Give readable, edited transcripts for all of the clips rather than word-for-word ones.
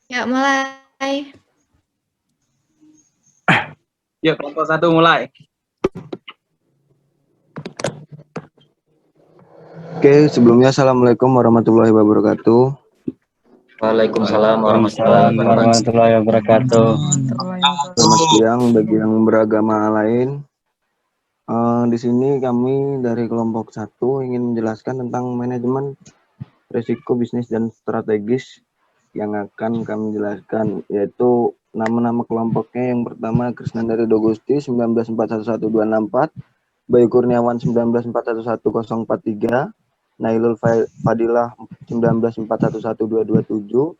Ya, mulai. Ya, kelompok 1 mulai. Oke, sebelumnya Assalamualaikum warahmatullahi wabarakatuh. Waalaikumsalam warahmatullahi wabarakatuh. Selamat siang bagi yang beragama lain. Di sini kami dari kelompok 1 ingin menjelaskan tentang manajemen risiko bisnis dan strategis yang akan kami jelaskan, yaitu nama-nama kelompoknya. Yang pertama Krisnandari Dogusti 1941124, Bayu Kurniawan 194111043, Nailul Fadilah 194112227,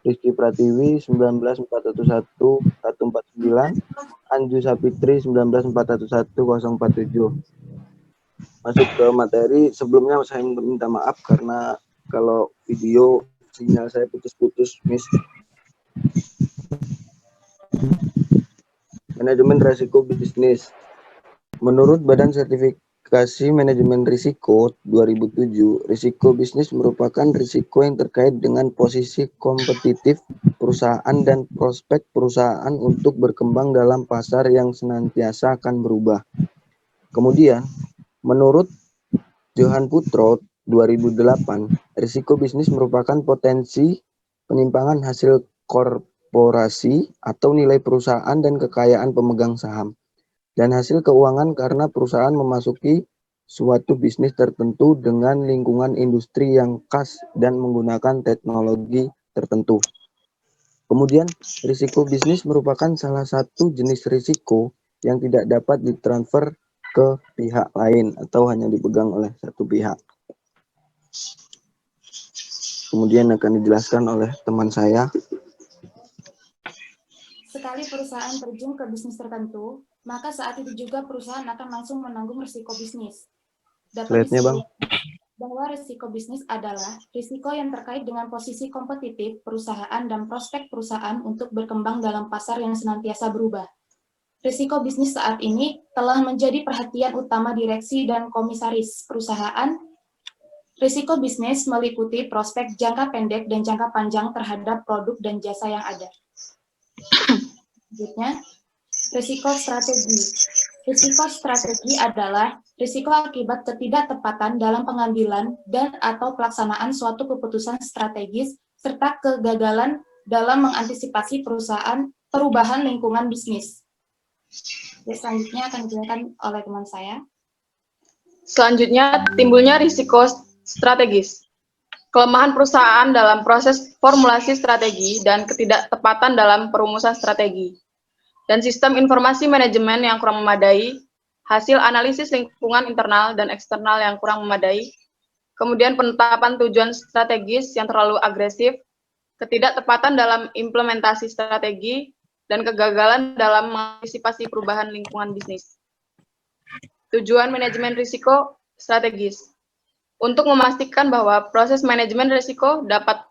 Rizky Pratiwi 194110149, Anju Sapitri 194111047. Masuk ke materi, sebelumnya saya minta maaf karena kalau video sinyal saya putus-putus, Miss. Manajemen risiko bisnis. Menurut Badan Sertifikasi Manajemen Risiko 2007, risiko bisnis merupakan risiko yang terkait dengan posisi kompetitif perusahaan dan prospek perusahaan untuk berkembang dalam pasar yang senantiasa akan berubah. Kemudian, menurut Johan Putro 2008, risiko bisnis merupakan potensi penyimpangan hasil korporasi atau nilai perusahaan dan kekayaan pemegang saham, dan hasil keuangan karena perusahaan memasuki suatu bisnis tertentu dengan lingkungan industri yang khas dan menggunakan teknologi tertentu. Kemudian, risiko bisnis merupakan salah satu jenis risiko yang tidak dapat ditransfer ke pihak lain atau hanya dipegang oleh satu pihak. Kemudian akan dijelaskan oleh teman saya. Sekali perusahaan terjun ke bisnis tertentu, maka saat itu juga perusahaan akan langsung menanggung risiko bisnis. Dapat Slide-nya, Bang. bahwa risiko bisnis adalah risiko yang terkait dengan posisi kompetitif perusahaan dan prospek perusahaan untuk berkembang dalam pasar yang senantiasa berubah. Risiko bisnis saat ini telah menjadi perhatian utama direksi dan komisaris perusahaan. Risiko bisnis meliputi prospek jangka pendek dan jangka panjang terhadap produk dan jasa yang ada. Selanjutnya, risiko strategi. Risiko strategi adalah risiko akibat ketidaktepatan dalam pengambilan dan atau pelaksanaan suatu keputusan strategis serta kegagalan dalam mengantisipasi perubahan lingkungan bisnis. Selanjutnya akan dijelaskan oleh teman saya. Selanjutnya, timbulnya risiko strategis. Kelemahan perusahaan dalam proses formulasi strategi dan ketidaktepatan dalam perumusan strategi. Dan sistem informasi manajemen yang kurang memadai, hasil analisis lingkungan internal dan eksternal yang kurang memadai, kemudian penetapan tujuan strategis yang terlalu agresif, ketidaktepatan dalam implementasi strategi, dan kegagalan dalam mengantisipasi perubahan lingkungan bisnis. Tujuan manajemen risiko strategis. Untuk memastikan bahwa proses manajemen risiko dapat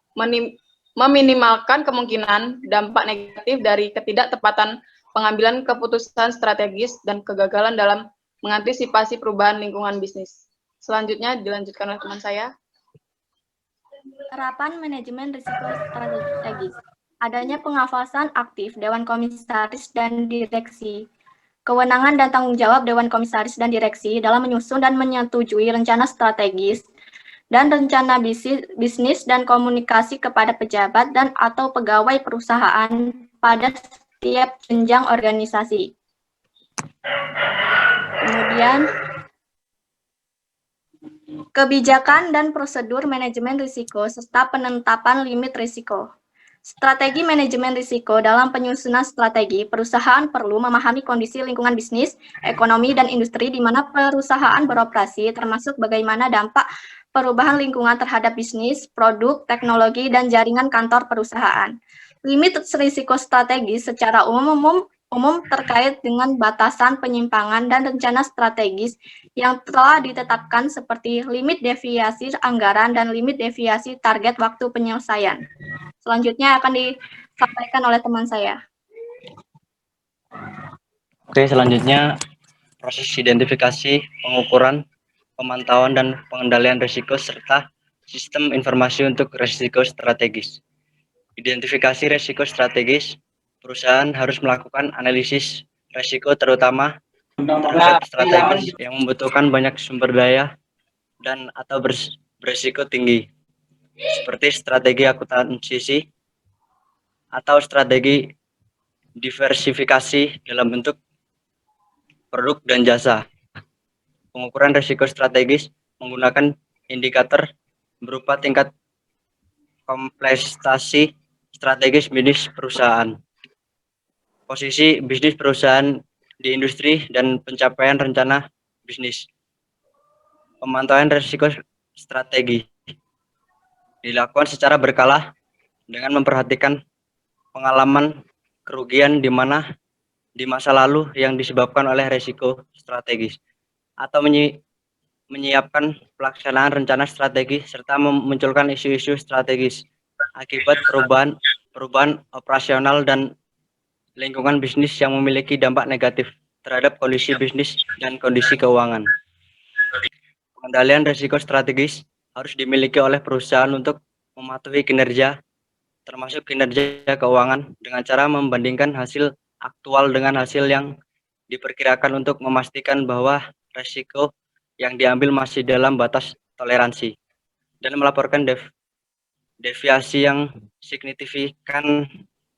meminimalkan kemungkinan dampak negatif dari ketidaktepatan pengambilan keputusan strategis dan kegagalan dalam mengantisipasi perubahan lingkungan bisnis. Selanjutnya dilanjutkan oleh teman saya. Terapan manajemen risiko strategis. Adanya pengawasan aktif Dewan Komisaris dan Direksi. Kewenangan dan tanggung jawab Dewan Komisaris dan Direksi dalam menyusun dan menyetujui rencana strategis dan rencana bisnis dan komunikasi kepada pejabat dan atau pegawai perusahaan pada setiap jenjang organisasi. Kemudian, kebijakan dan prosedur manajemen risiko serta penetapan limit risiko. Strategi manajemen risiko. Dalam penyusunan strategi, perusahaan perlu memahami kondisi lingkungan bisnis, ekonomi, dan industri di mana perusahaan beroperasi, termasuk bagaimana dampak perubahan lingkungan terhadap bisnis, produk, teknologi, dan jaringan kantor perusahaan. Limit risiko strategis secara umum terkait dengan batasan penyimpangan dan rencana strategis yang telah ditetapkan seperti limit deviasi anggaran dan limit deviasi target waktu penyelesaian. Selanjutnya akan disampaikan oleh teman saya. Oke, selanjutnya proses identifikasi, pengukuran, pemantauan dan pengendalian risiko, serta sistem informasi untuk risiko strategis. Identifikasi risiko strategis, perusahaan harus melakukan analisis risiko terutama terhadap strategis yang membutuhkan banyak sumber daya dan atau berisiko tinggi, seperti strategi akuntansi atau strategi diversifikasi dalam bentuk produk dan jasa. Pengukuran risiko strategis menggunakan indikator berupa tingkat kompleksitas strategis bisnis perusahaan, posisi bisnis perusahaan di industri, dan pencapaian rencana bisnis. Pemantauan risiko strategi dilakukan secara berkala dengan memperhatikan pengalaman kerugian di masa lalu yang disebabkan oleh risiko strategis, atau menyiapkan pelaksanaan rencana strategi serta memunculkan isu-isu strategis akibat perubahan operasional dan lingkungan bisnis yang memiliki dampak negatif terhadap kondisi bisnis dan kondisi keuangan. Pengendalian risiko strategis harus dimiliki oleh perusahaan untuk mematuhi kinerja, termasuk kinerja keuangan, dengan cara membandingkan hasil aktual dengan hasil yang diperkirakan untuk memastikan bahwa risiko yang diambil masih dalam batas toleransi, dan melaporkan deviasi yang signifikan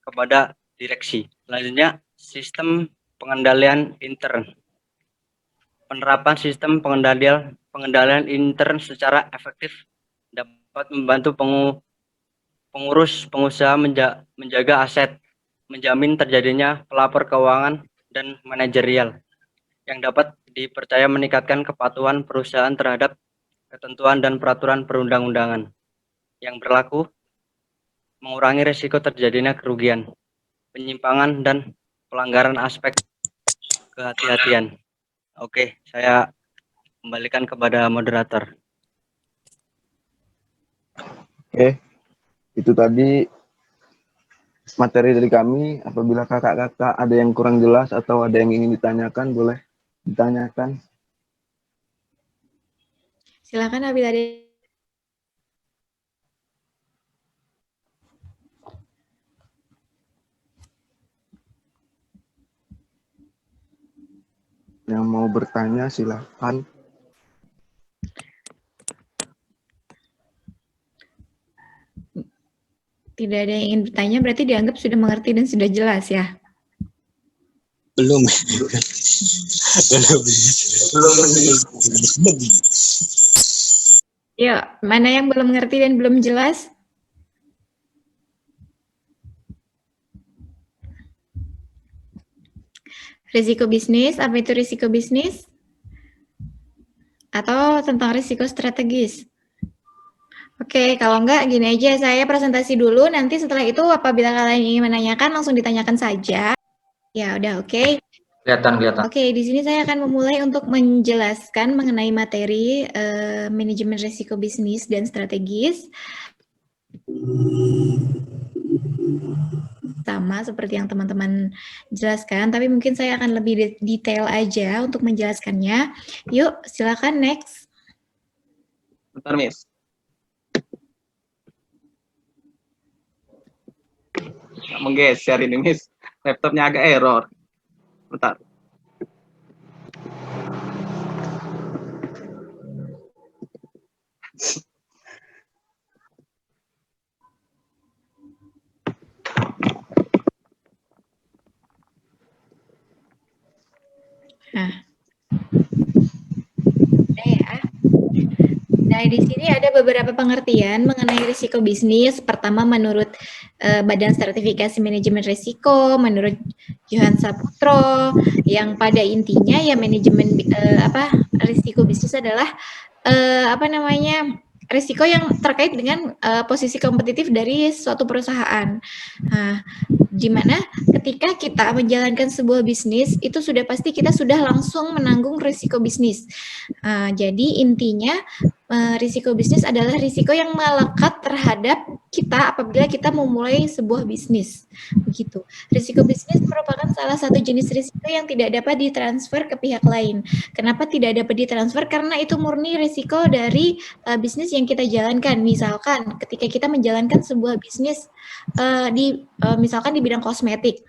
kepada direksi. Selanjutnya, sistem pengendalian intern. Penerapan sistem pengendalian intern secara efektif dapat membantu pengusaha menjaga aset, menjamin terjadinya pelapor keuangan dan manajerial yang dapat dipercaya, meningkatkan kepatuhan perusahaan terhadap ketentuan dan peraturan perundang-undangan yang berlaku, mengurangi risiko terjadinya kerugian, penyimpangan, dan pelanggaran aspek kehati-hatian. Oke, saya kembalikan kepada moderator. Oke, itu tadi materi dari kami. Apabila kakak-kakak ada yang kurang jelas atau ada yang ingin ditanyakan, boleh ditanyakan. Silakan apabila ada. Yang mau bertanya silakan. Tidak ada yang ingin bertanya, berarti dianggap sudah mengerti dan sudah jelas ya? Belum. Yuk, mana yang belum mengerti dan belum jelas? Risiko bisnis, apa itu risiko bisnis? Atau tentang risiko strategis? Oke, kalau enggak gini aja, saya presentasi dulu, nanti setelah itu apabila kalian ingin menanyakan, langsung ditanyakan saja. Ya, udah oke. Kelihatan. Oke, di sini saya akan memulai untuk menjelaskan mengenai materi manajemen risiko bisnis dan strategis. Sama seperti yang teman-teman jelaskan, tapi mungkin saya akan lebih detail aja untuk menjelaskannya. Yuk, silakan next. Bentar, Miss. Nggak menggeser ini, Miss. Laptopnya agak error. Bentar. Nah, di sini ada beberapa pengertian mengenai risiko bisnis. Pertama, menurut Badan Sertifikasi Manajemen Risiko, menurut Johan Saputro, yang pada intinya ya manajemen risiko bisnis adalah risiko yang terkait dengan posisi kompetitif dari suatu perusahaan. Nah, di mana ketika kita menjalankan sebuah bisnis, itu sudah pasti kita sudah langsung menanggung risiko bisnis. Jadi intinya risiko bisnis adalah risiko yang melekat terhadap kita apabila kita memulai sebuah bisnis. Begitu. Risiko bisnis merupakan salah satu jenis risiko yang tidak dapat ditransfer ke pihak lain. Kenapa tidak dapat ditransfer? Karena itu murni risiko dari bisnis yang kita jalankan. Misalkan ketika kita menjalankan sebuah bisnis misalkan di bidang kosmetik.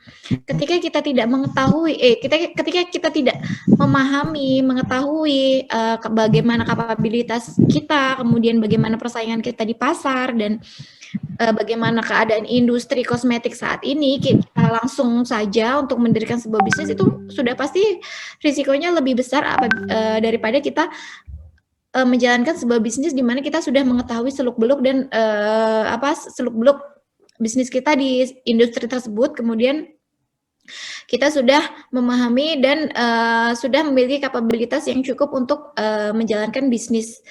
Ketika kita tidak mengetahui ketika kita tidak memahami, mengetahui bagaimana kapabilitas kita, kemudian bagaimana persaingan kita di pasar dan bagaimana keadaan industri kosmetik saat ini, kita langsung saja untuk mendirikan sebuah bisnis itu sudah pasti risikonya lebih besar daripada kita menjalankan sebuah bisnis di mana kita sudah mengetahui seluk-beluk dan seluk-beluk bisnis kita di industri tersebut, kemudian kita sudah memahami dan sudah memiliki kapabilitas yang cukup untuk menjalankan bisnis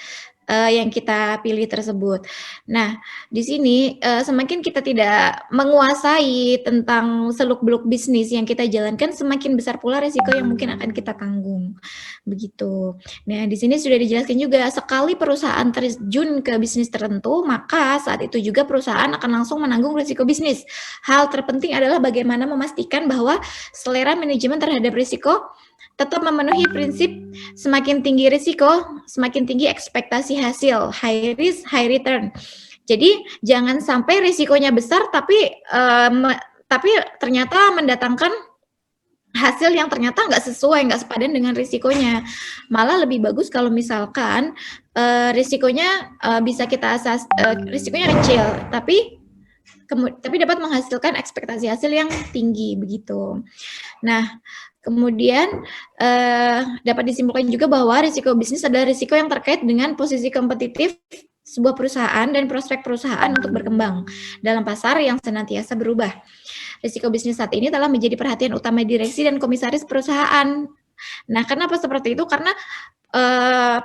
yang kita pilih tersebut. Nah, di sini semakin kita tidak menguasai tentang seluk-beluk bisnis yang kita jalankan, semakin besar pula risiko yang mungkin akan kita tanggung. Begitu. Nah, di sini sudah dijelaskan juga, sekali perusahaan terjun ke bisnis tertentu, maka saat itu juga perusahaan akan langsung menanggung risiko bisnis. Hal terpenting adalah bagaimana memastikan bahwa selera manajemen terhadap risiko tetap memenuhi prinsip semakin tinggi risiko, semakin tinggi ekspektasi hasil, high risk, high return. Jadi jangan sampai risikonya besar tapi ternyata mendatangkan hasil yang ternyata nggak sesuai, nggak sepadan dengan risikonya. Malah lebih bagus kalau misalkan risikonya bisa kita risikonya kecil, tapi dapat menghasilkan ekspektasi hasil yang tinggi begitu. Nah, kemudian dapat disimpulkan juga bahwa risiko bisnis adalah risiko yang terkait dengan posisi kompetitif sebuah perusahaan dan prospek perusahaan untuk berkembang dalam pasar yang senantiasa berubah. Risiko bisnis saat ini telah menjadi perhatian utama direksi dan komisaris perusahaan. Nah, kenapa seperti itu? Karena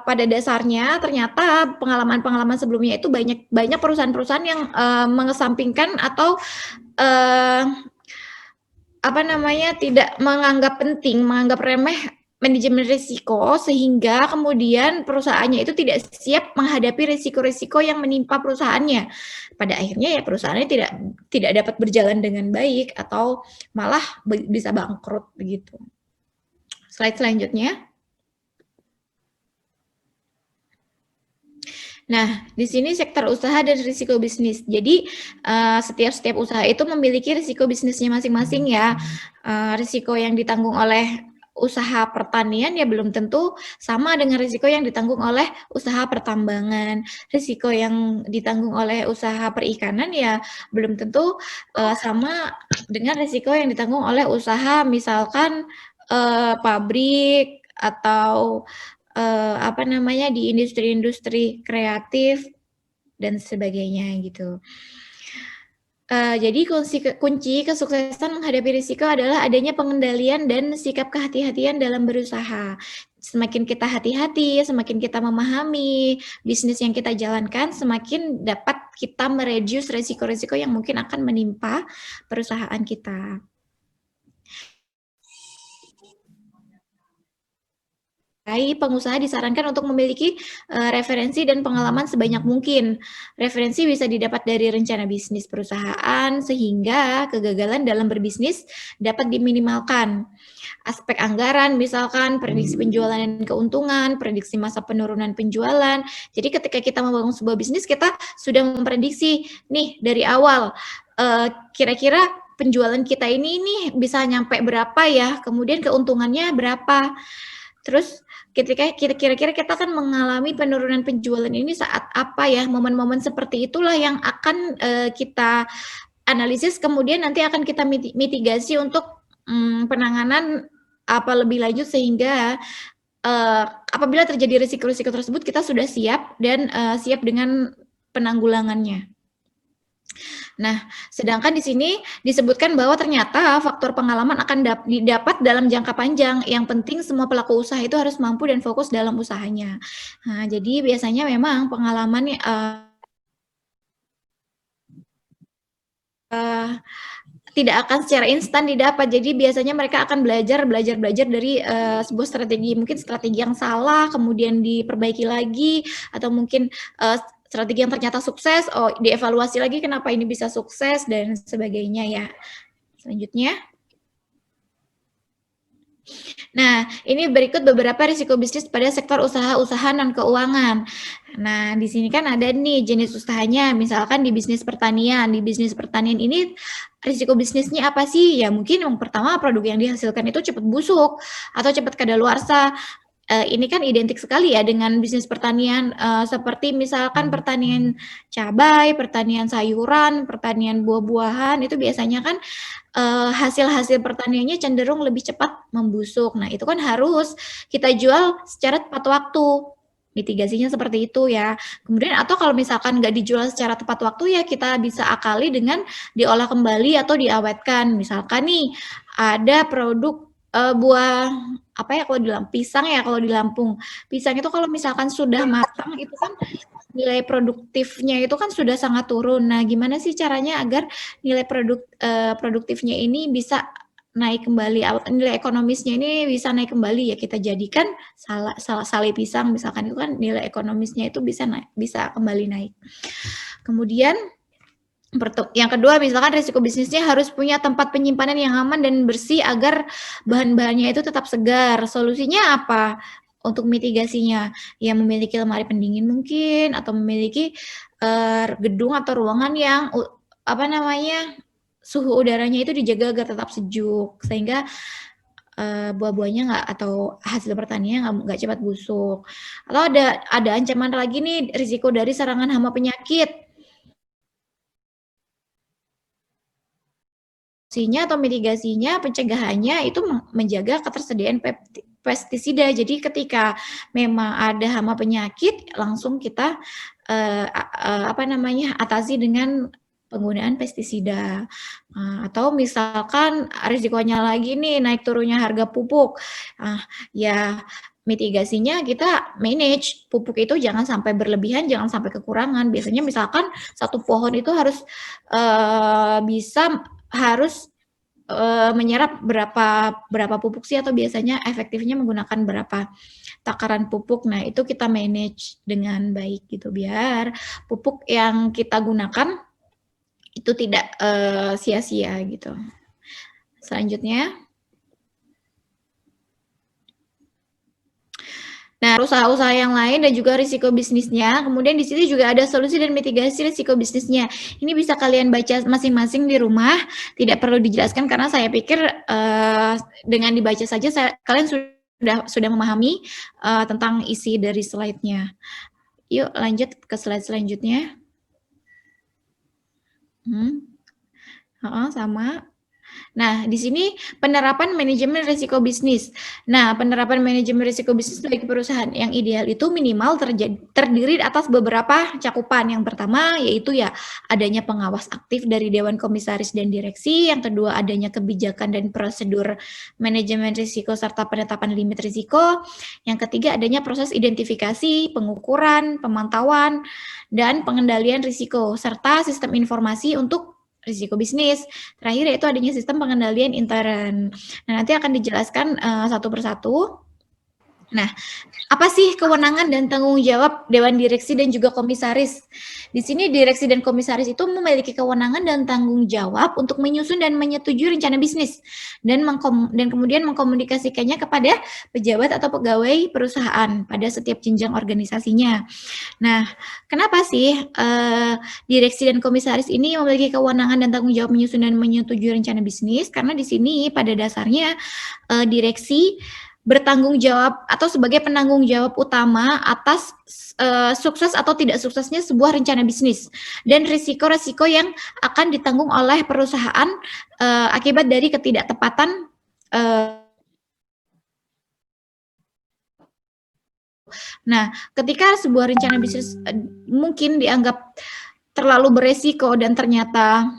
pada dasarnya ternyata pengalaman-pengalaman sebelumnya itu banyak perusahaan-perusahaan yang mengesampingkan atau tidak menganggap penting, menganggap remeh manajemen risiko, sehingga kemudian perusahaannya itu tidak siap menghadapi risiko-risiko yang menimpa perusahaannya. Pada akhirnya ya perusahaannya tidak dapat berjalan dengan baik atau malah bisa bangkrut begitu. Slide selanjutnya. Nah, di sini sektor usaha dan risiko bisnis. Jadi, setiap usaha itu memiliki risiko bisnisnya masing-masing ya. Risiko yang ditanggung oleh usaha pertanian ya belum tentu sama dengan risiko yang ditanggung oleh usaha pertambangan. Risiko yang ditanggung oleh usaha perikanan ya belum tentu sama dengan risiko yang ditanggung oleh usaha misalkan pabrik atau di industri-industri kreatif dan sebagainya gitu. Jadi kunci kesuksesan menghadapi risiko adalah adanya pengendalian dan sikap kehati-hatian dalam berusaha. Semakin kita hati-hati, semakin kita memahami bisnis yang kita jalankan, semakin dapat kita mereduce risiko-risiko yang mungkin akan menimpa perusahaan kita. Pengusaha disarankan untuk memiliki referensi dan pengalaman sebanyak mungkin. Referensi bisa didapat dari rencana bisnis perusahaan sehingga kegagalan dalam berbisnis dapat diminimalkan. Aspek anggaran misalkan prediksi penjualan dan keuntungan, prediksi masa penurunan penjualan. Jadi ketika kita membangun sebuah bisnis kita sudah memprediksi nih dari awal kira-kira penjualan kita ini nih bisa nyampe berapa ya, kemudian keuntungannya berapa. Terus kira-kira kita akan mengalami penurunan penjualan ini saat apa ya, momen-momen seperti itulah yang akan kita analisis, kemudian nanti akan kita mitigasi untuk penanganan lebih lanjut sehingga apabila terjadi risiko-risiko tersebut kita sudah siap dan siap dengan penanggulangannya. Nah, sedangkan di sini disebutkan bahwa ternyata faktor pengalaman akan didapat dalam jangka panjang. Yang penting semua pelaku usaha itu harus mampu dan fokus dalam usahanya. Nah, jadi biasanya memang pengalaman tidak akan secara instan didapat. Jadi biasanya mereka akan belajar dari sebuah strategi, mungkin strategi yang salah, kemudian diperbaiki lagi, atau mungkin strategi yang ternyata sukses, oh dievaluasi lagi kenapa ini bisa sukses dan sebagainya ya. Selanjutnya. Nah, ini berikut beberapa risiko bisnis pada sektor usaha-usaha non-keuangan. Nah, di sini kan ada nih jenis usahanya, misalkan di bisnis pertanian. Di bisnis pertanian ini risiko bisnisnya apa sih? Ya mungkin yang pertama produk yang dihasilkan itu cepat busuk atau cepat kadaluarsa. Ini kan identik sekali ya dengan bisnis pertanian, seperti misalkan pertanian cabai, pertanian sayuran, pertanian buah-buahan, itu biasanya kan hasil-hasil pertaniannya cenderung lebih cepat membusuk. Nah, itu kan harus kita jual secara tepat waktu. Mitigasinya seperti itu ya. Kemudian atau kalau misalkan nggak dijual secara tepat waktu ya kita bisa akali dengan diolah kembali atau diawetkan. Misalkan nih ada produk buah apa ya kalau di pisang ya kalau di Lampung. Pisang itu kalau misalkan sudah matang itu kan nilai produktifnya itu kan sudah sangat turun. Nah, gimana sih caranya agar nilai produktifnya ini bisa naik kembali, nilai ekonomisnya ini bisa naik kembali ya kita jadikan sale pisang misalkan itu kan nilai ekonomisnya itu bisa kembali naik. Kemudian yang kedua, misalkan risiko bisnisnya harus punya tempat penyimpanan yang aman dan bersih agar bahan-bahannya itu tetap segar. Solusinya apa? Untuk mitigasinya, ya memiliki lemari pendingin mungkin, atau memiliki gedung atau ruangan yang suhu udaranya itu dijaga agar tetap sejuk, sehingga buah-buahnya nggak atau hasil pertaniannya nggak cepat busuk. Atau ada ancaman lagi nih, risiko dari serangan hama penyakit. Atau mitigasinya, pencegahannya itu menjaga ketersediaan pestisida. Jadi ketika memang ada hama penyakit, langsung kita atasi dengan penggunaan pestisida. Atau misalkan risikonya lagi nih naik turunnya harga pupuk. Ya mitigasinya kita manage pupuk itu jangan sampai berlebihan, jangan sampai kekurangan. Biasanya misalkan satu pohon itu harus menyerap berapa pupuk sih, atau biasanya efektifnya menggunakan berapa takaran pupuk. Nah, itu kita manage dengan baik gitu biar pupuk yang kita gunakan itu tidak sia-sia gitu. Selanjutnya. Nah, usaha-usaha yang lain dan juga risiko bisnisnya. Kemudian di sini juga ada solusi dan mitigasi risiko bisnisnya. Ini bisa kalian baca masing-masing di rumah. Tidak perlu dijelaskan karena saya pikir dengan dibaca saja kalian sudah memahami tentang isi dari slide-nya. Yuk lanjut ke slide selanjutnya. Sama. Nah, di sini penerapan manajemen risiko bisnis. Nah, penerapan manajemen risiko bisnis bagi perusahaan yang ideal itu minimal terdiri atas beberapa cakupan. Yang pertama yaitu ya adanya pengawas aktif dari Dewan Komisaris dan Direksi. Yang kedua adanya kebijakan dan prosedur manajemen risiko serta penetapan limit risiko. Yang ketiga adanya proses identifikasi, pengukuran, pemantauan, dan pengendalian risiko serta sistem informasi untuk risiko bisnis. Terakhir yaitu adanya sistem pengendalian intern. Nah, nanti akan dijelaskan satu persatu. Nah, apa sih kewenangan dan tanggung jawab Dewan Direksi dan juga Komisaris? Di sini Direksi dan Komisaris itu memiliki kewenangan dan tanggung jawab untuk menyusun dan menyetujui rencana bisnis dan kemudian mengkomunikasikannya kepada pejabat atau pegawai perusahaan pada setiap jenjang organisasinya. Nah, kenapa sih Direksi dan Komisaris ini memiliki kewenangan dan tanggung jawab menyusun dan menyetujui rencana bisnis? Karena di sini pada dasarnya Direksi bertanggung jawab atau sebagai penanggung jawab utama atas sukses atau tidak suksesnya sebuah rencana bisnis dan risiko-risiko yang akan ditanggung oleh perusahaan akibat dari ketidaktepatan Nah, ketika sebuah rencana bisnis mungkin dianggap terlalu beresiko dan ternyata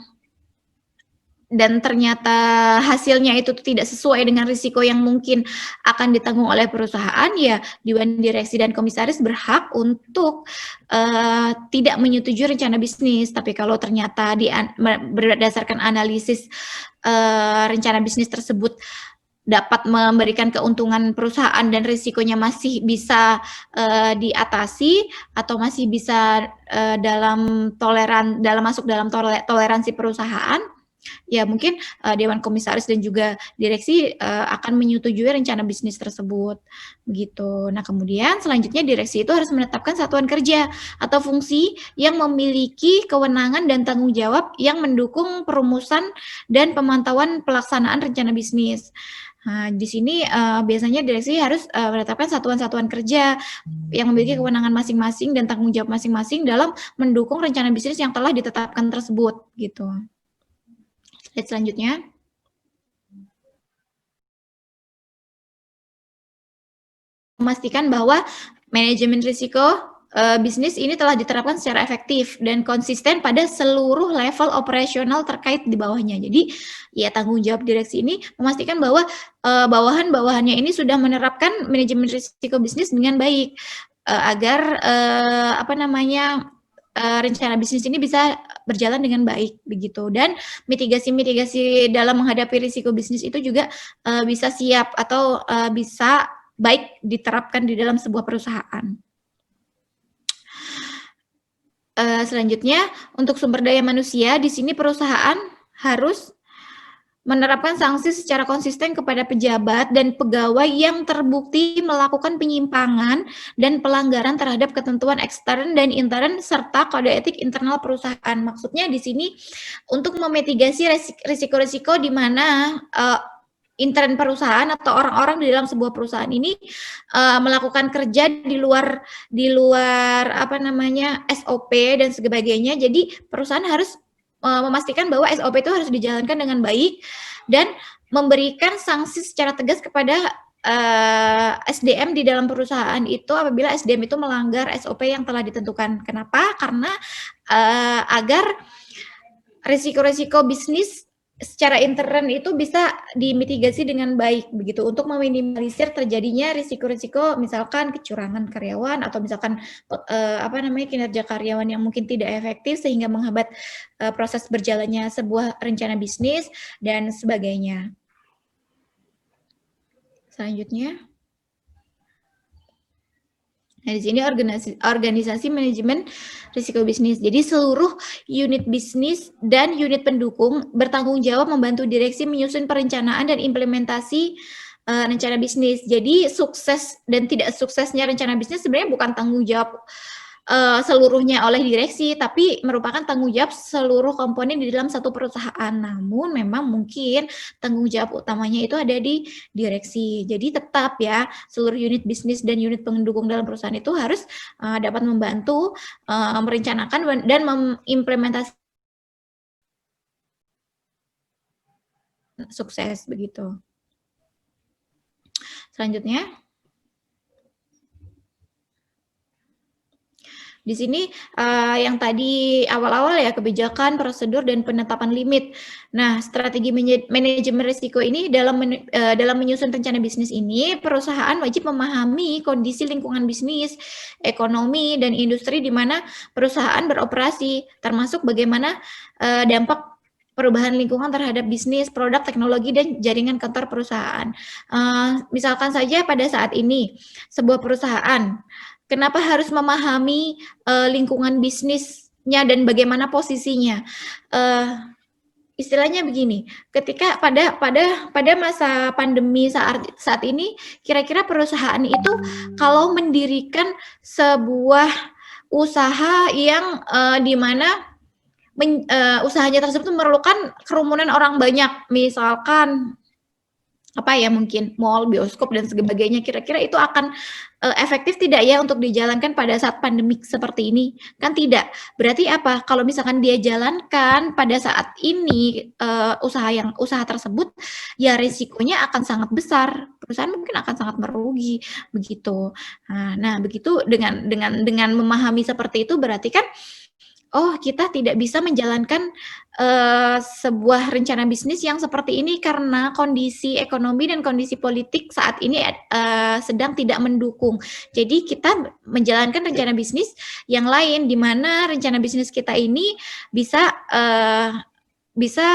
hasilnya itu tidak sesuai dengan risiko yang mungkin akan ditanggung oleh perusahaan, ya Dewan Direksi dan Komisaris berhak untuk tidak menyetujui rencana bisnis. Tapi kalau ternyata berdasarkan analisis rencana bisnis tersebut dapat memberikan keuntungan perusahaan dan risikonya masih bisa diatasi atau masih bisa masuk dalam toleransi perusahaan, ya mungkin Dewan Komisaris dan juga direksi akan menyetujui rencana bisnis tersebut, begitu. Nah, kemudian selanjutnya direksi itu harus menetapkan satuan kerja atau fungsi yang memiliki kewenangan dan tanggung jawab yang mendukung perumusan dan pemantauan pelaksanaan rencana bisnis. Nah, di sini biasanya direksi harus menetapkan satuan-satuan kerja yang memiliki kewenangan masing-masing dan tanggung jawab masing-masing dalam mendukung rencana bisnis yang telah ditetapkan tersebut, gitu. Slide selanjutnya. Memastikan bahwa manajemen risiko bisnis ini telah diterapkan secara efektif dan konsisten pada seluruh level operasional terkait di bawahnya. Jadi, ya tanggung jawab direksi ini memastikan bahwa bawahan-bawahannya ini sudah menerapkan manajemen risiko bisnis dengan baik agar rencana bisnis ini bisa berjalan dengan baik, begitu. Dan mitigasi-mitigasi dalam menghadapi risiko bisnis itu juga bisa siap atau bisa baik diterapkan di dalam sebuah perusahaan. Selanjutnya, untuk sumber daya manusia, di sini perusahaan harus menerapkan sanksi secara konsisten kepada pejabat dan pegawai yang terbukti melakukan penyimpangan dan pelanggaran terhadap ketentuan ekstern dan intern serta kode etik internal perusahaan. Maksudnya di sini untuk memitigasi risiko-risiko di mana intern perusahaan atau orang-orang di dalam sebuah perusahaan ini melakukan kerja di luar SOP dan sebagainya. Jadi perusahaan harus memastikan bahwa SOP itu harus dijalankan dengan baik dan memberikan sanksi secara tegas kepada SDM di dalam perusahaan itu apabila SDM itu melanggar SOP yang telah ditentukan. Kenapa? Karena agar risiko-risiko bisnis secara intern itu bisa dimitigasi dengan baik, begitu, untuk meminimalisir terjadinya risiko-risiko misalkan kecurangan karyawan atau misalkan kinerja karyawan yang mungkin tidak efektif sehingga menghambat proses berjalannya sebuah rencana bisnis dan sebagainya. Selanjutnya. Nah, di sini organisasi manajemen risiko bisnis. Jadi seluruh unit bisnis dan unit pendukung bertanggung jawab membantu direksi menyusun perencanaan dan implementasi rencana bisnis. Jadi sukses dan tidak suksesnya rencana bisnis sebenarnya bukan tanggung jawab seluruhnya oleh direksi, tapi merupakan tanggung jawab seluruh komponen di dalam satu perusahaan. Namun memang mungkin tanggung jawab utamanya itu ada di direksi. Jadi tetap ya, seluruh unit bisnis dan unit pendukung dalam perusahaan itu harus dapat membantu merencanakan dan mengimplementasi sukses, begitu. Selanjutnya. Di sini yang tadi awal-awal ya, kebijakan, prosedur, dan penetapan limit. Nah, strategi manajemen risiko ini dalam menyusun rencana bisnis ini, perusahaan wajib memahami kondisi lingkungan bisnis, ekonomi, dan industri di mana perusahaan beroperasi, termasuk bagaimana dampak perubahan lingkungan terhadap bisnis, produk, teknologi, dan jaringan kantor perusahaan. Misalkan saja pada saat ini, sebuah perusahaan kenapa harus memahami lingkungan bisnisnya dan bagaimana posisinya? Istilahnya begini, ketika pada masa pandemi saat ini, kira-kira perusahaan itu kalau mendirikan sebuah usaha yang di mana usahanya tersebut memerlukan kerumunan orang banyak, misalkan mungkin mall, bioskop, dan sebagainya, kira-kira itu akan efektif tidak ya untuk dijalankan pada saat pandemik seperti ini? Kan tidak. Berarti apa? Kalau misalkan dia jalankan pada saat ini usaha tersebut, ya risikonya akan sangat besar. Perusahaan mungkin akan sangat merugi, begitu. Nah, begitu dengan memahami seperti itu berarti kan kita tidak bisa menjalankan sebuah rencana bisnis yang seperti ini karena kondisi ekonomi dan kondisi politik saat ini sedang tidak mendukung. Jadi kita menjalankan rencana bisnis yang lain di mana rencana bisnis kita ini bisa bisa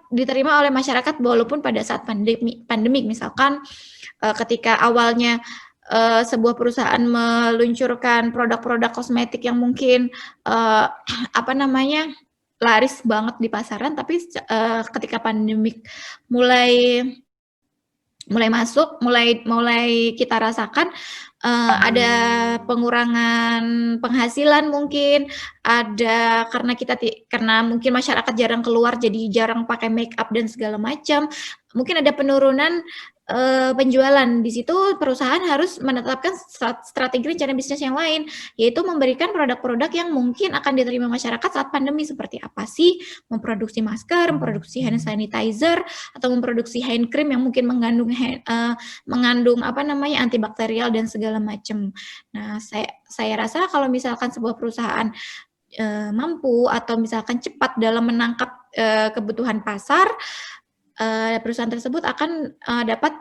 diterima oleh masyarakat walaupun pada saat pandemik misalkan ketika awalnya sebuah perusahaan meluncurkan produk-produk kosmetik yang mungkin laris banget di pasaran, tapi ketika pandemik mulai kita rasakan ada pengurangan penghasilan mungkin, ada karena mungkin masyarakat jarang keluar jadi jarang pakai make up dan segala macam, mungkin ada penurunan penjualan. Di situ perusahaan harus menetapkan strategi rencana bisnis yang lain, yaitu memberikan produk-produk yang mungkin akan diterima masyarakat saat pandemi. Seperti apa sih? Memproduksi masker, memproduksi hand sanitizer, atau memproduksi hand cream yang mungkin mengandung antibakterial dan segala macam. Nah, saya rasa kalau misalkan sebuah perusahaan mampu atau misalkan cepat dalam menangkap kebutuhan pasar, perusahaan tersebut akan dapat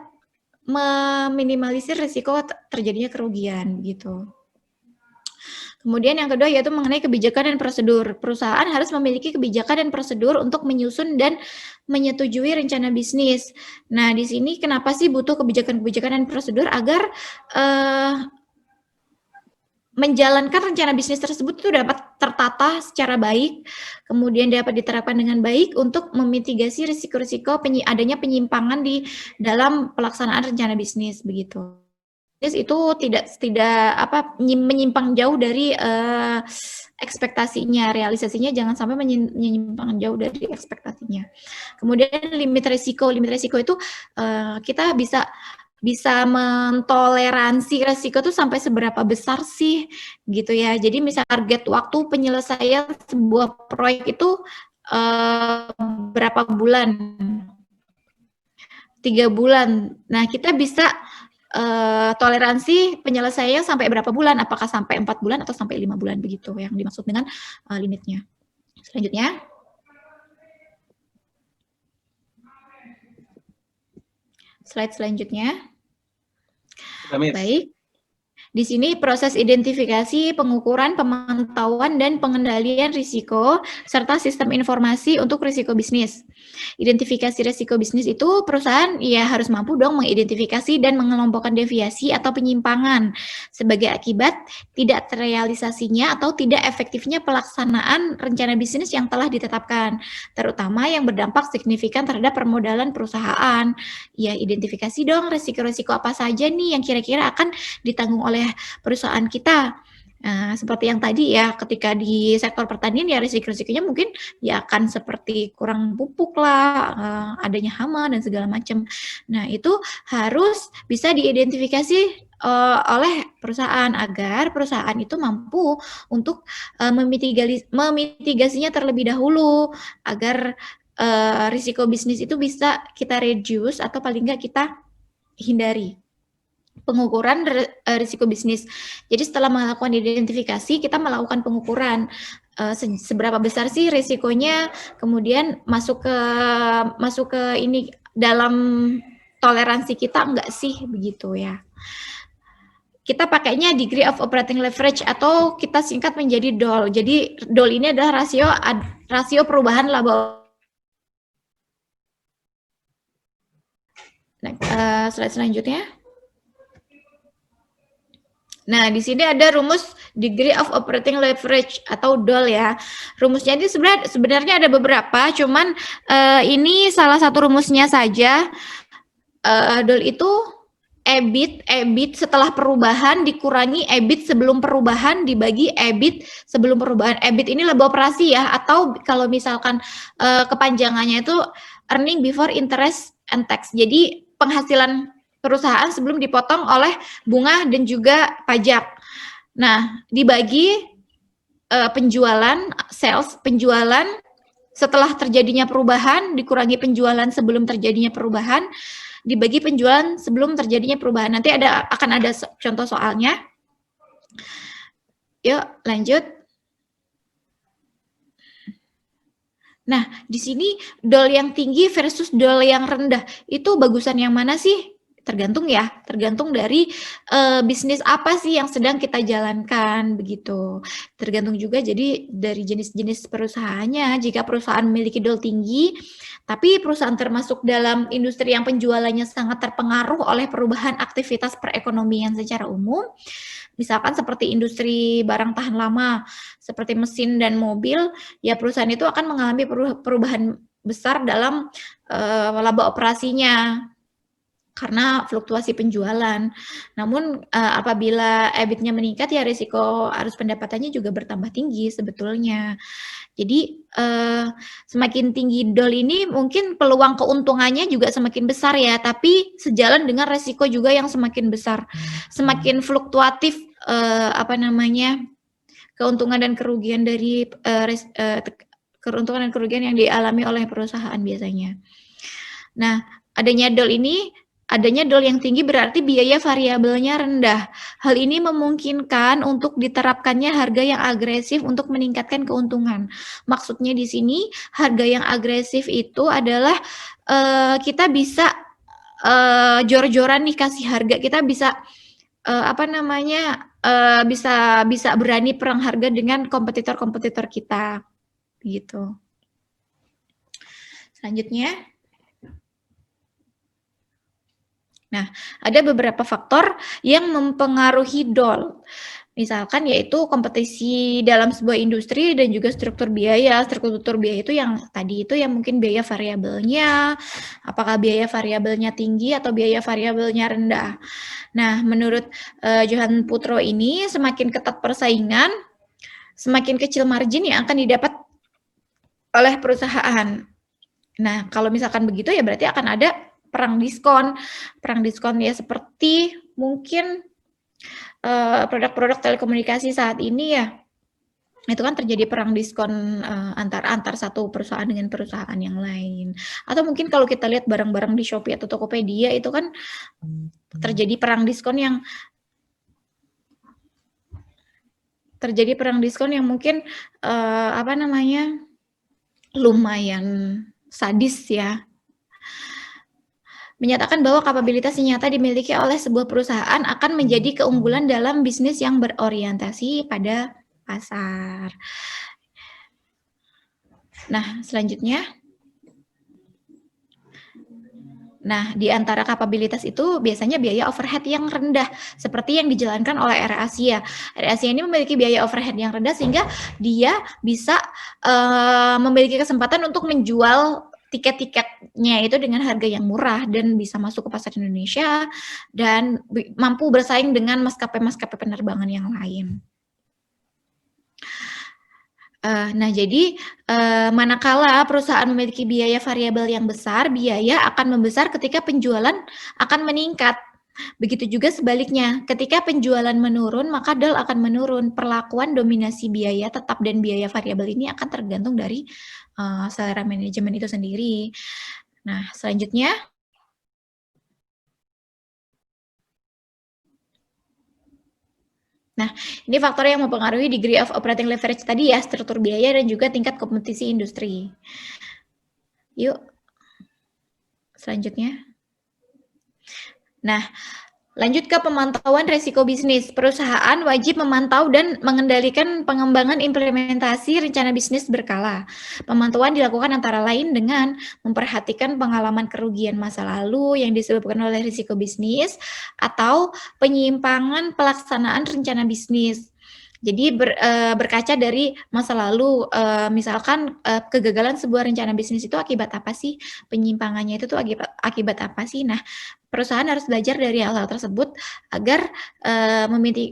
meminimalisir risiko terjadinya kerugian gitu. Kemudian yang kedua yaitu mengenai kebijakan dan prosedur. Perusahaan harus memiliki kebijakan dan prosedur untuk menyusun dan menyetujui rencana bisnis. Nah, di sini kenapa sih butuh kebijakan-kebijakan dan prosedur agar menjalankan rencana bisnis tersebut itu dapat tertata secara baik, kemudian dapat diterapkan dengan baik untuk memitigasi risiko-risiko adanya penyimpangan di dalam pelaksanaan rencana bisnis begitu. Itu tidak menyimpang jauh dari ekspektasinya, realisasinya jangan sampai menyimpang jauh dari ekspektasinya. Kemudian limit risiko itu kita bisa mentoleransi resiko itu sampai seberapa besar sih gitu ya. Jadi misal target waktu penyelesaian sebuah proyek itu berapa bulan? 3 bulan. Nah, kita bisa toleransi penyelesaiannya sampai berapa bulan? Apakah sampai 4 bulan atau sampai 5 bulan begitu yang dimaksud dengan limitnya. Selanjutnya. Slide selanjutnya. Baik. Di sini proses identifikasi, pengukuran, pemantauan, dan pengendalian risiko, serta sistem informasi untuk risiko bisnis. Identifikasi risiko bisnis itu perusahaan ya harus mampu dong mengidentifikasi dan mengelompokkan deviasi atau penyimpangan sebagai akibat tidak terrealisasinya atau tidak efektifnya pelaksanaan rencana bisnis yang telah ditetapkan, terutama yang berdampak signifikan terhadap permodalan perusahaan. Ya, identifikasi dong risiko-risiko apa saja nih yang kira-kira akan ditanggung oleh perusahaan kita. Seperti yang tadi ya, ketika di sektor pertanian ya risiko-risikonya mungkin ya akan seperti kurang pupuk lah, adanya hama dan segala macam. Nah, itu harus bisa diidentifikasi oleh perusahaan agar perusahaan itu mampu untuk memitigasinya terlebih dahulu agar risiko bisnis itu bisa kita reduce atau paling nggak kita hindari. Pengukuran risiko bisnis. Jadi setelah melakukan identifikasi, kita melakukan pengukuran seberapa besar sih risikonya, kemudian masuk ke ini dalam toleransi kita enggak sih begitu ya. Kita pakainya degree of operating leverage atau kita singkat menjadi DOL. Jadi DOL ini adalah rasio perubahan laba. Slide selanjutnya. Nah, di sini ada rumus degree of operating leverage atau DOL ya. Rumusnya ini sebenarnya ada beberapa, cuman ini salah satu rumusnya saja. DOL itu EBIT setelah perubahan dikurangi EBIT sebelum perubahan dibagi EBIT sebelum perubahan. EBIT ini laba operasi ya, atau kalau misalkan kepanjangannya itu earning before interest and tax. Jadi penghasilan perusahaan sebelum dipotong oleh bunga dan juga pajak. Nah, dibagi penjualan setelah terjadinya perubahan, dikurangi penjualan sebelum terjadinya perubahan, dibagi penjualan sebelum terjadinya perubahan. Nanti akan ada contoh soalnya. Yuk, lanjut. Nah, di sini DOL yang tinggi versus DOL yang rendah, itu bagusan yang mana sih? tergantung dari bisnis apa sih yang sedang kita jalankan begitu. Tergantung juga jadi dari jenis-jenis perusahaannya. Jika perusahaan memiliki DOL tinggi, tapi perusahaan termasuk dalam industri yang penjualannya sangat terpengaruh oleh perubahan aktivitas perekonomian secara umum, misalkan seperti industri barang tahan lama, seperti mesin dan mobil, ya perusahaan itu akan mengalami perubahan besar dalam laba operasinya karena fluktuasi penjualan. Namun apabila EBIT-nya meningkat, ya risiko arus pendapatannya juga bertambah tinggi sebetulnya. Jadi semakin tinggi DOL ini mungkin peluang keuntungannya juga semakin besar ya, tapi sejalan dengan risiko juga yang semakin besar. Semakin fluktuatif keuntungan dan kerugian dari keuntungan dan kerugian yang dialami oleh perusahaan biasanya. Nah, adanya DOL yang tinggi berarti biaya variabelnya rendah. Hal ini memungkinkan untuk diterapkannya harga yang agresif untuk meningkatkan keuntungan. Maksudnya di sini harga yang agresif itu adalah kita bisa jor-joran nih kasih harga. Kita bisa bisa berani perang harga dengan kompetitor-kompetitor kita. Gitu. Selanjutnya. Nah, ada beberapa faktor yang mempengaruhi DOL. Misalkan yaitu kompetisi dalam sebuah industri dan juga struktur biaya. Struktur biaya itu yang tadi itu yang mungkin biaya variabelnya, apakah biaya variabelnya tinggi atau biaya variabelnya rendah. Nah, menurut Johan Putro ini semakin ketat persaingan, semakin kecil margin yang akan didapat oleh perusahaan. Nah, kalau misalkan begitu ya berarti akan ada perang diskon ya seperti mungkin produk-produk telekomunikasi saat ini ya, itu kan terjadi perang diskon antar satu perusahaan dengan perusahaan yang lain. Atau mungkin kalau kita lihat barang-barang di Shopee atau Tokopedia itu kan terjadi perang diskon yang mungkin lumayan sadis ya. Menyatakan bahwa kapabilitas yang nyata dimiliki oleh sebuah perusahaan akan menjadi keunggulan dalam bisnis yang berorientasi pada pasar. Nah, selanjutnya. Nah, di antara kapabilitas itu biasanya biaya overhead yang rendah, seperti yang dijalankan oleh AirAsia. AirAsia ini memiliki biaya overhead yang rendah sehingga dia bisa memiliki kesempatan untuk menjual tiket-tiketnya itu dengan harga yang murah dan bisa masuk ke pasar Indonesia dan mampu bersaing dengan maskapai-maskapai penerbangan yang lain. Nah, jadi manakala perusahaan memiliki biaya variabel yang besar, biaya akan membesar ketika penjualan akan meningkat. Begitu juga sebaliknya, ketika penjualan menurun, maka DOL akan menurun. Perlakuan dominasi biaya tetap dan biaya variabel ini akan tergantung dari selera manajemen itu sendiri. Nah, selanjutnya. Nah, ini faktor yang mempengaruhi degree of operating leverage tadi ya, struktur biaya dan juga tingkat kompetisi industri. Yuk, selanjutnya. Nah, lanjut ke pemantauan risiko bisnis. Perusahaan wajib memantau dan mengendalikan pengembangan implementasi rencana bisnis berkala. Pemantauan dilakukan antara lain dengan memperhatikan pengalaman kerugian masa lalu yang disebabkan oleh risiko bisnis atau penyimpangan pelaksanaan rencana bisnis. Jadi berkaca dari masa lalu, misalkan kegagalan sebuah rencana bisnis itu akibat apa sih? Penyimpangannya itu tuh akibat apa sih? Nah, perusahaan harus belajar dari hal-hal tersebut agar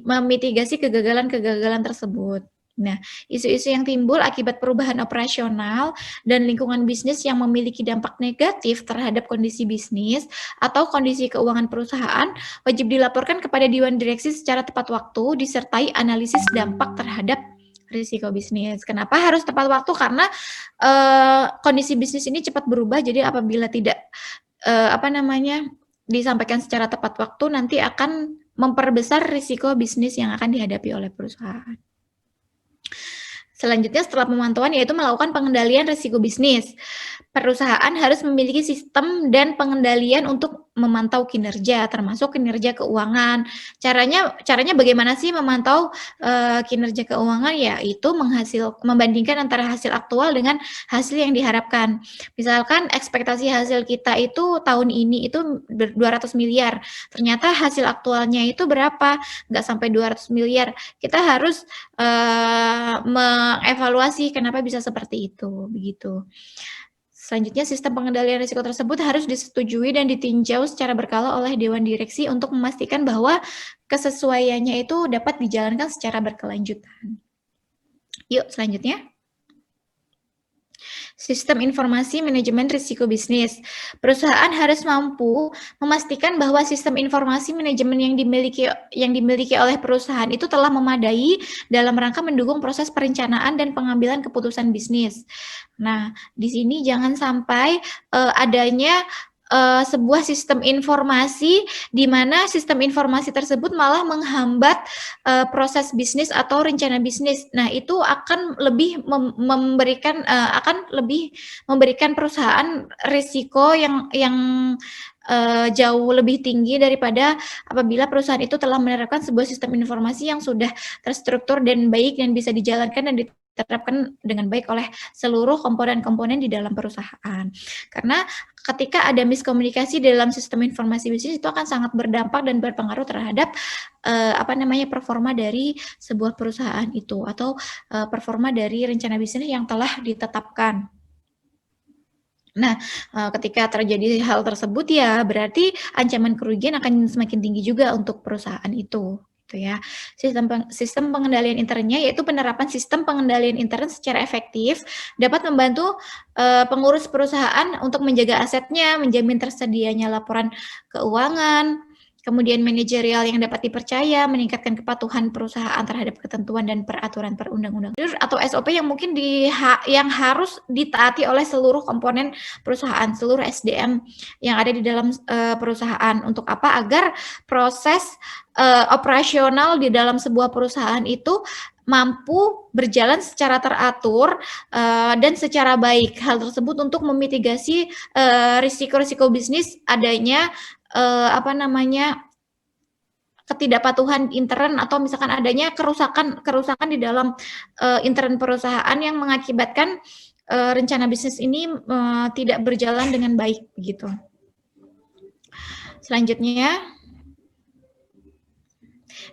memitigasi kegagalan-kegagalan tersebut. Nah, isu-isu yang timbul akibat perubahan operasional dan lingkungan bisnis yang memiliki dampak negatif terhadap kondisi bisnis atau kondisi keuangan perusahaan wajib dilaporkan kepada Dewan Direksi secara tepat waktu disertai analisis dampak terhadap risiko bisnis. Kenapa harus tepat waktu? Karena kondisi bisnis ini cepat berubah, jadi apabila tidak disampaikan secara tepat waktu nanti akan memperbesar risiko bisnis yang akan dihadapi oleh perusahaan. Selanjutnya setelah pemantauan yaitu melakukan pengendalian risiko bisnis. Perusahaan harus memiliki sistem dan pengendalian untuk memantau kinerja, termasuk kinerja keuangan. Caranya bagaimana sih memantau kinerja keuangan? Yaitu membandingkan antara hasil aktual dengan hasil yang diharapkan. Misalkan ekspektasi hasil kita itu tahun ini itu 200 miliar. Ternyata hasil aktualnya itu berapa? Nggak sampai 200 miliar. Kita harus mengevaluasi kenapa bisa seperti itu, begitu. Selanjutnya, sistem pengendalian risiko tersebut harus disetujui dan ditinjau secara berkala oleh Dewan Direksi untuk memastikan bahwa kesesuaiannya itu dapat dijalankan secara berkelanjutan. Yuk, selanjutnya. Sistem informasi manajemen risiko bisnis. Perusahaan harus mampu memastikan bahwa sistem informasi manajemen yang dimiliki oleh perusahaan itu telah memadai dalam rangka mendukung proses perencanaan dan pengambilan keputusan bisnis. Nah, di sini jangan sampai adanya sebuah sistem informasi di mana sistem informasi tersebut malah menghambat proses bisnis atau rencana bisnis. Nah, itu akan lebih memberikan perusahaan risiko yang jauh lebih tinggi daripada apabila perusahaan itu telah menerapkan sebuah sistem informasi yang sudah terstruktur dan baik dan bisa dijalankan dan diterapkan dengan baik oleh seluruh komponen-komponen di dalam perusahaan. Karena ketika ada miskomunikasi dalam sistem informasi bisnis itu akan sangat berdampak dan berpengaruh terhadap performa dari sebuah perusahaan itu atau performa dari rencana bisnis yang telah ditetapkan. Nah, ketika terjadi hal tersebut ya berarti ancaman kerugian akan semakin tinggi juga untuk perusahaan itu, gitu ya. Sistem pengendalian internnya yaitu penerapan sistem pengendalian intern secara efektif dapat membantu pengurus perusahaan untuk menjaga asetnya, menjamin tersedianya laporan keuangan, kemudian manajerial yang dapat dipercaya, meningkatkan kepatuhan perusahaan terhadap ketentuan dan peraturan perundang-undangan atau SOP yang mungkin yang harus ditaati oleh seluruh komponen perusahaan, seluruh SDM yang ada di dalam perusahaan. Untuk apa? Agar proses operasional di dalam sebuah perusahaan itu mampu berjalan secara teratur dan secara baik. Hal tersebut untuk memitigasi risiko-risiko bisnis adanya ketidakpatuhan intern atau misalkan adanya kerusakan di dalam intern perusahaan yang mengakibatkan rencana bisnis ini tidak berjalan dengan baik begitu. Selanjutnya,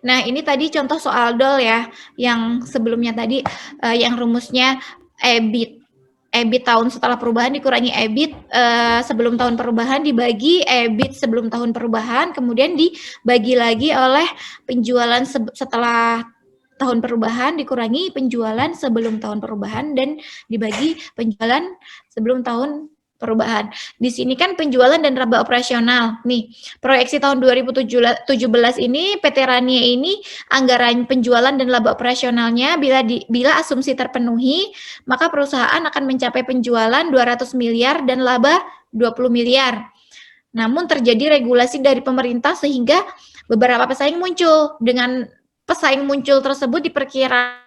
nah ini tadi contoh soal DOL ya, yang sebelumnya tadi yang rumusnya EBIT tahun setelah perubahan dikurangi EBIT sebelum tahun perubahan dibagi EBIT sebelum tahun perubahan, kemudian dibagi lagi oleh penjualan setelah tahun perubahan dikurangi penjualan sebelum tahun perubahan dan dibagi penjualan sebelum tahun perubahan. Di sini kan penjualan dan laba operasional. Nih, proyeksi tahun 2017 ini PT Rania ini anggaran penjualan dan laba operasionalnya bila asumsi terpenuhi, maka perusahaan akan mencapai penjualan 200 miliar dan laba 20 miliar. Namun terjadi regulasi dari pemerintah sehingga beberapa pesaing muncul. Dengan pesaing muncul tersebut diperkirakan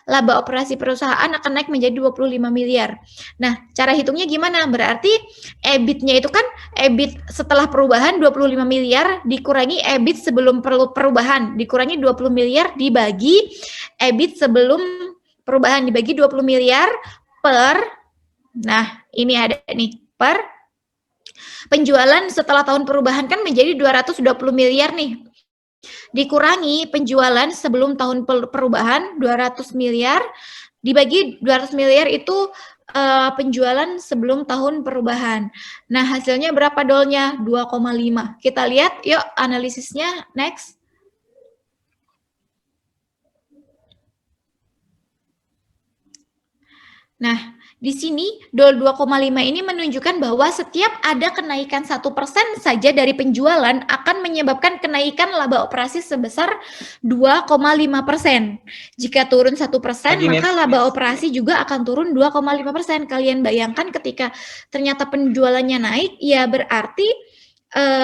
laba operasi perusahaan akan naik menjadi 25 miliar. Nah, cara hitungnya gimana? Berarti EBIT-nya itu kan EBIT setelah perubahan 25 miliar dikurangi EBIT sebelum perubahan, dikurangi 20 miliar dibagi EBIT sebelum perubahan dibagi 20 miliar per, nah ini ada nih, per penjualan setelah tahun perubahan kan menjadi 220 miliar nih. Dikurangi penjualan sebelum tahun perubahan 200 miliar dibagi 200 miliar itu penjualan sebelum tahun perubahan. Nah, hasilnya berapa dolnya? 2,5. Kita lihat yuk analisisnya next. Nah, di sini DOL 2,5 ini menunjukkan bahwa setiap ada kenaikan 1% saja dari penjualan akan menyebabkan kenaikan laba operasi sebesar 2,5%. Jika turun 1%, maka laba operasi juga akan turun 2,5%. Kalian bayangkan ketika ternyata penjualannya naik, ya berarti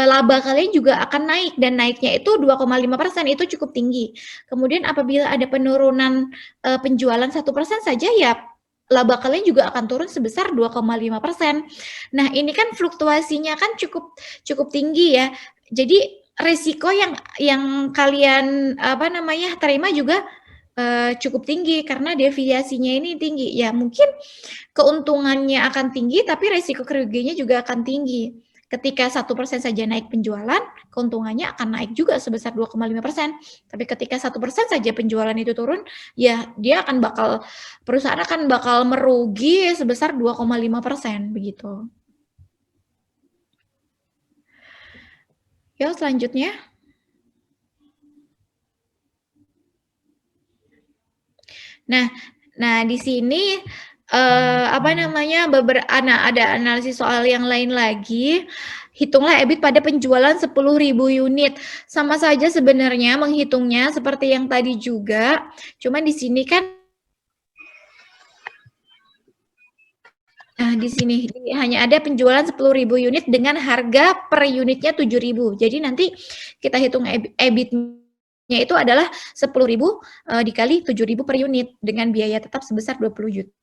laba kalian juga akan naik, dan naiknya itu 2,5%, itu cukup tinggi. Kemudian apabila ada penurunan penjualan 1% saja, ya laba kalian juga akan turun sebesar 2,5%. Nah, ini kan fluktuasinya kan cukup tinggi ya. Jadi resiko yang kalian terima juga cukup tinggi karena deviasinya ini tinggi. Ya, mungkin keuntungannya akan tinggi tapi resiko kerugiannya juga akan tinggi. Ketika 1% saja naik penjualan, keuntungannya akan naik juga sebesar 2,5%. Tapi ketika 1% saja penjualan itu turun, ya perusahaan akan bakal merugi sebesar 2,5% begitu. Yuk selanjutnya. Nah di sini ada analisis soal yang lain lagi. Hitunglah EBIT pada penjualan 10.000 unit. Sama saja sebenarnya menghitungnya seperti yang tadi juga. Cuma di sini kan di sini hanya ada penjualan 10.000 unit dengan harga per unitnya 7.000. Jadi nanti kita hitung EBIT-nya itu adalah 10.000 dikali 7.000 per unit dengan biaya tetap sebesar 20 juta.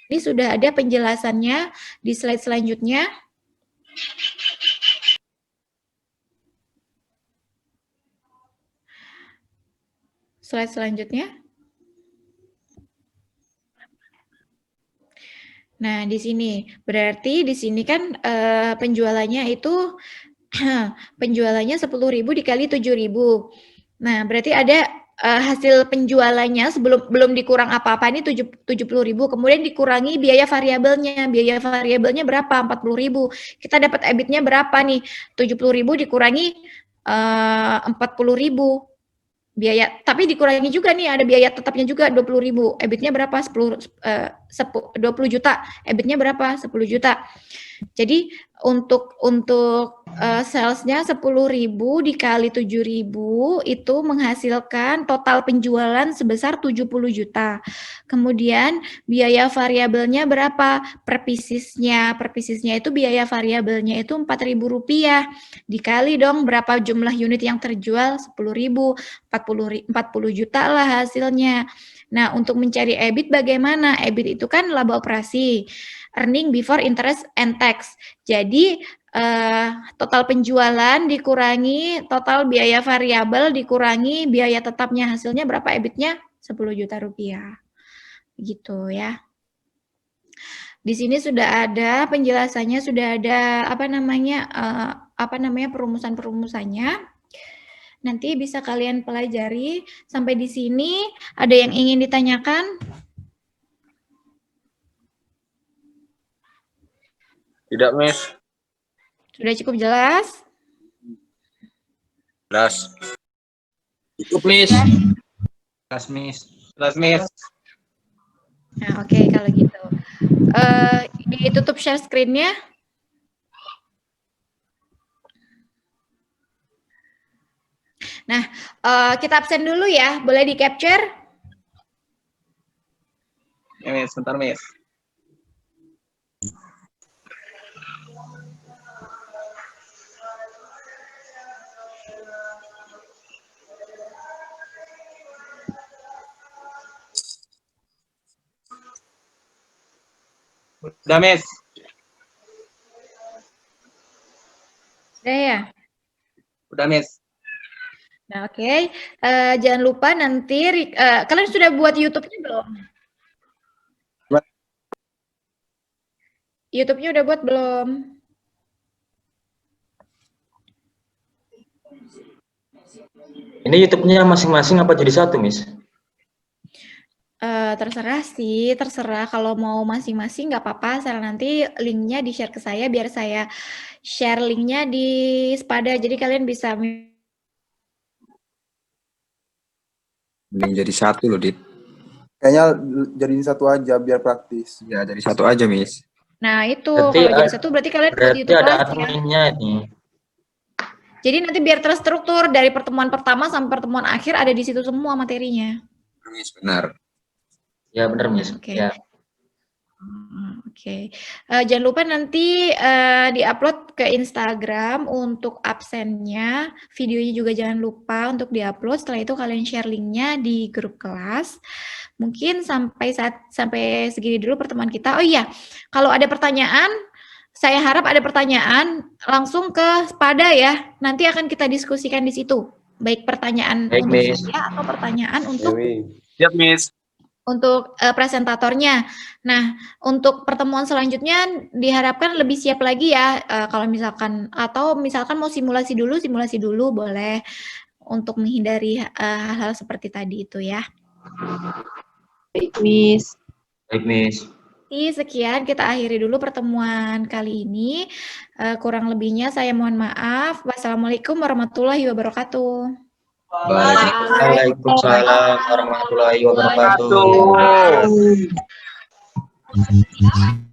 Ini sudah ada penjelasannya di slide selanjutnya. Slide selanjutnya. Nah, di sini berarti di sini kan penjualannya itu penjualannya 10.000 dikali 7.000. Nah, berarti ada hasil penjualannya belum dikurang apa-apa ini 70.000, kemudian dikurangi biaya variabelnya. Biaya variabelnya berapa? 40.000. Kita dapat EBIT-nya berapa nih? 70.000 dikurangi 40.000. Biaya, tapi dikurangi juga nih ada biaya tetapnya juga 20.000. EBIT-nya berapa? 20 juta. EBIT-nya berapa? 10 juta. Jadi untuk sales-nya 10.000 dikali 7.000 itu menghasilkan total penjualan sebesar 70 juta. Kemudian biaya variabelnya berapa? Per piecesnya. Per piecesnya itu biaya variabelnya itu Rp4.000. Dikali dong berapa jumlah unit yang terjual? 10.000. 40 juta lah hasilnya. Nah, untuk mencari EBIT bagaimana? EBIT itu kan laba operasi. Earning before interest and tax. Jadi total penjualan dikurangi total biaya variabel dikurangi biaya tetapnya, hasilnya berapa EBIT-nya? 10 juta rupiah. Gitu ya. Di sini sudah ada penjelasannya, sudah ada perumusan-perumusannya. Nanti bisa kalian pelajari. Sampai di sini ada yang ingin ditanyakan? Tidak, Miss. Sudah cukup jelas? Jelas. Cukup, Miss. Jelas, Miss. Jelas, Miss. Nah, oke, kalau gitu. Ditutup share screen-nya. Nah, kita absen dulu ya. Boleh di-capture? Ya, Miss. Sebentar, Miss. Udah, Miss. Udah ya? Udah, Miss. Nah, oke. Jangan lupa nanti, kalian sudah buat YouTube-nya belum? YouTube-nya udah buat belum? Ini YouTube-nya masing-masing apa jadi satu, Miss? Terserah sih, terserah. Kalau mau masing-masing nggak apa-apa. Asal nanti linknya di-share ke saya, biar saya share linknya di Spada. Jadi kalian bisa... Mending jadi satu loh, Dit. Kayaknya jadiin satu aja biar praktis. Ya, jadi satu aja, Miss. Nah, itu. Berarti Kalau jadi satu, berarti kalian buat Berarti YouTube ada aja. adminnya nih. Jadi nanti biar terstruktur dari pertemuan pertama sampai pertemuan akhir ada di situ semua materinya. Miss, benar. Ya benar, Miss. Oke. Ya. Oke. Oke. Jangan lupa nanti di-upload ke Instagram untuk absennya. Videonya juga jangan lupa untuk di-upload. Setelah itu kalian share linknya di grup kelas. Mungkin sampai segini dulu pertemuan kita. Oh iya, kalau ada pertanyaan, saya harap ada pertanyaan langsung ke Spada ya. Nanti akan kita diskusikan di situ. Baik pertanyaan Baik, untuk Miss. saya atau pertanyaan untuk Siap, Miss. presentatornya. Nah, untuk pertemuan selanjutnya diharapkan lebih siap lagi ya. Kalau misalkan mau simulasi dulu boleh untuk menghindari hal-hal seperti tadi itu ya. Baik, Miss. Baik, Miss. Sekian kita akhiri dulu pertemuan kali ini. Kurang lebihnya saya mohon maaf. Wassalamualaikum warahmatullahi wabarakatuh. Waalaikumsalam warahmatullahi wabarakatuh. Wabarakatuh.